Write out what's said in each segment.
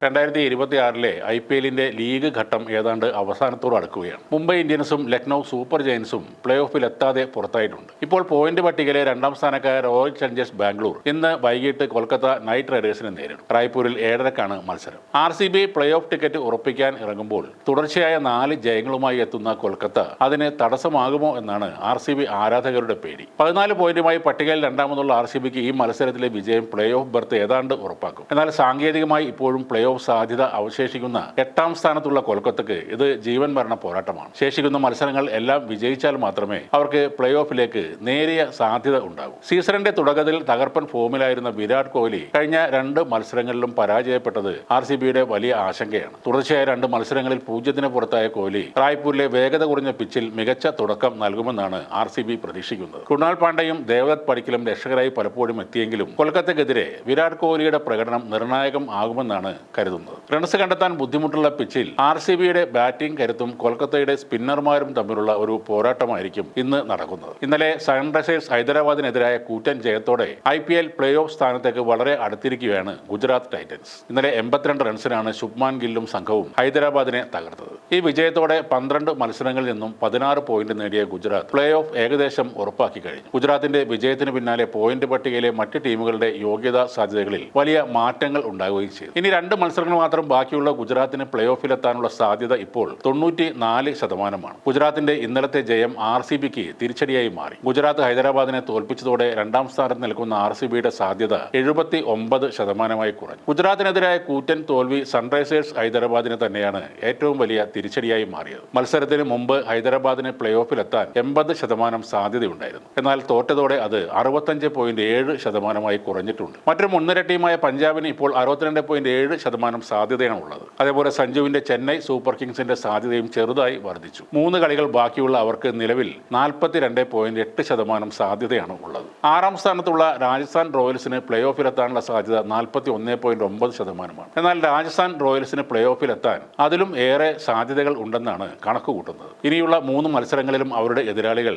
2026 IPL league ഘട്ടം ഏതാണ്ട് അവസാനത്തോട് അടുക്കുകയാണ്. മുംബൈ ഇന്ത്യൻസും ലക്നൗ സൂപ്പർ ജയൻസും പ്ലേ ഓഫിൽ എത്താതെ പുറത്തായിട്ടുണ്ട്. ഇപ്പോൾ പോയിന്റ് പട്ടികയിലെ രണ്ടാം സ്ഥാനക്കാർ റോയൽ ചലഞ്ചേഴ്സ് ബാംഗ്ലൂർ ഇന്ന് വൈകിട്ട് കൊൽക്കത്ത നൈറ്റ് റൈഡേഴ്സിനെ നേരിടും. റായ്പൂരിൽ 7:30-ക്കാണ് മത്സരം. RCB പ്ലേ ഓഫ് ടിക്കറ്റ് ഉറപ്പിക്കാൻ ഇറങ്ങുമ്പോൾ തുടർച്ചയായ 4 ജയങ്ങളുമായി എത്തുന്ന കൊൽക്കത്ത അതിന് തടസ്സമാകുമോ എന്നാണ് RCB ആരാധകരുടെ പേടി. 14 പോയിന്റുമായി പട്ടികയിൽ രണ്ടാമതുള്ള RCBക്ക് ഈ മത്സരത്തിലെ വിജയം പ്ലേ ഓഫ് ബർത്ത് ഏതാണ്ട് ഉറപ്പാക്കും. എന്നാൽ സാങ്കേതികമായി ഇപ്പോഴും പ്ലേ ഓഫ് സാധ്യത അവശേഷിക്കുന്ന 8ാം സ്ഥാനത്തുള്ള കൊൽക്കത്തക്ക് ഇത് ജീവൻ മരണ പോരാട്ടമാണ്. ശേഷിക്കുന്ന മത്സരങ്ങൾ എല്ലാം വിജയിച്ചാൽ മാത്രമേ അവർക്ക് പ്ലേ ഓഫിലേക്ക് നേരിയ സാധ്യത ഉണ്ടാകൂ. സീസണിന്റെ തുടക്കത്തിൽ തകർപ്പൻ ഫോമിലായിരുന്ന വിരാട് കോഹ്ലി കഴിഞ്ഞ 2 മത്സരങ്ങളിലും പരാജയപ്പെട്ടത് RCBയുടെ വലിയ ആശങ്കയാണ്. തുടർച്ചയായ 2 മത്സരങ്ങളിൽ 0-ന് പുറത്തായ കോഹ്ലി റായ്പൂരിലെ വേഗത കുറഞ്ഞ പിച്ചിൽ മികച്ച തുടക്കം നൽകുമെന്നാണ് RCB പ്രതീക്ഷിക്കുന്നത്. കൃണാൽ പാണ്ഡ്യയും ദേവദത്ത് പടിക്കലും രക്ഷകരായി പലപ്പോഴും എത്തിയെങ്കിലും കൊൽക്കത്തക്കെതിരെ വിരാട് കോഹ്ലിയുടെ പ്രകടനം നിർണായകം ആകുമെന്നാണ് കരുതുന്നത്. റൺസ് കണ്ടെത്താൻ ബുദ്ധിമുട്ടുള്ള പിച്ചിൽ RCBയുടെ ബാറ്റിംഗ് കരുത്തും കൊൽക്കത്തയുടെ സ്പിന്നർമാരും തമ്മിലുള്ള ഒരു പോരാട്ടമായിരിക്കും ഇന്ന് നടക്കുന്നത്. ഇന്നലെ സൺറൈസേഴ്സ് ഹൈദരാബാദിനെതിരായ കൂറ്റൻ ജയത്തോടെ IPL പ്ലേ ഓഫ് സ്ഥാനത്തേക്ക് വളരെ അടുത്തിരിക്കുകയാണ് ഗുജറാത്ത് ടൈറ്റൻസ്. ഇന്നലെ 82 റൺസിനാണ് ശുഭ്മാൻ ഗില്ലും സംഘവും ഹൈദരാബാദിനെ തകർത്തത്. ഈ വിജയത്തോടെ 12 മത്സരങ്ങളിൽ നിന്നും 16 പോയിന്റ് നേടിയ ഗുജറാത്ത് പ്ലേ ഓഫ് ഏകദേശം ഉറപ്പാക്കി കഴിഞ്ഞു. ഗുജറാത്തിന്റെ വിജയത്തിന് പിന്നാലെ പോയിന്റ് പട്ടികയിലെ മറ്റ് ടീമുകളുടെ യോഗ്യതാ സാധ്യതകളിൽ വലിയ മാറ്റങ്ങൾ ഉണ്ടാവുകയും ചെയ്തു. ഇനി 2 മത്സരങ്ങൾ മാത്രം ബാക്കിയുള്ള ഗുജറാത്തിന് പ്ലേ ഓഫിലെത്താനുള്ള സാധ്യത ഇപ്പോൾ 94%. ഗുജറാത്തിന്റെ ഇന്നലത്തെ ജയം RCBക്ക് തിരിച്ചടിയായി മാറി. ഗുജറാത്ത് ഹൈദരാബാദിനെ തോൽപ്പിച്ചതോടെ 2ാം സ്ഥാനത്ത് നിൽക്കുന്ന RCBയുടെ സാധ്യത 79% കുറഞ്ഞു. ഗുജറാത്തിനെതിരായ കൂറ്റൻ തോൽവി സൺറൈസേഴ്സ് ഹൈദരാബാദിന് തന്നെയാണ് ഏറ്റവും വലിയ തിരിച്ചടിയായി മാറിയത്. മത്സരത്തിന് മുമ്പ് ഹൈദരാബാദിന് പ്ലേ ഓഫിലെത്താൻ 80% സാധ്യതയുണ്ടായിരുന്നു. എന്നാൽ തോറ്റതോടെ അത് 65.7% കുറഞ്ഞിട്ടുണ്ട്. മറ്റൊരു മുൻനിര ടീമായ പഞ്ചാബിന് ഇപ്പോൾ 62.7% സാധ്യതയാണ് ഉള്ളത്. അതേപോലെ സഞ്ജുവിന്റെ ചെന്നൈ സൂപ്പർ കിങ്സിന്റെ സാധ്യതയും ചെറുതായി വർദ്ധിച്ചു. 3 കളികൾ ബാക്കിയുള്ള അവർക്ക് നിലവിൽ 42.8% സാധ്യതയാണ് ഉള്ളത്. 6ാം സ്ഥാനത്തുള്ള രാജസ്ഥാൻ റോയൽസിന് പ്ലേ ഓഫിലെത്താനുള്ള സാധ്യത 41.9%. എന്നാൽ രാജസ്ഥാൻ റോയൽസിന് പ്ലേ ഓഫിലെത്താൻ അതിലും ഏറെ സാധ്യതകൾ ഉണ്ടെന്നാണ് കണക്കുകൂട്ടുന്നത്. ഇനിയുള്ള 3 മത്സരങ്ങളിലും അവരുടെ എതിരാളികൾ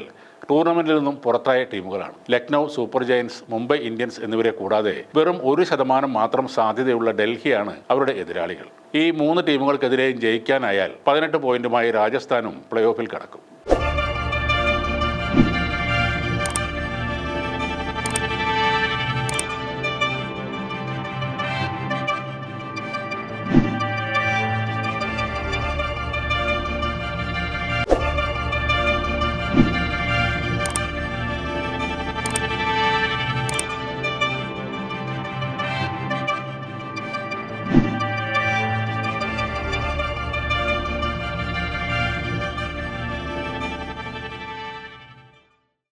ടൂർണമെന്റിൽ നിന്നും പുറത്തായ ടീമുകളാണ്. Lucknow super giants, Mumbai Indians എന്നിവരെ കൂടാതെ വെറും 1% മാത്രം സാധ്യതയുള്ള ഡൽഹിയാണ് അവരുടെ എതിരാളികൾ. ഈ 3 ടീമുകൾക്കെതിരെയും ജയിക്കാനായാൽ 18 പോയിന്റുമായി രാജസ്ഥാനും പ്ലേ ഓഫിൽ കടക്കും.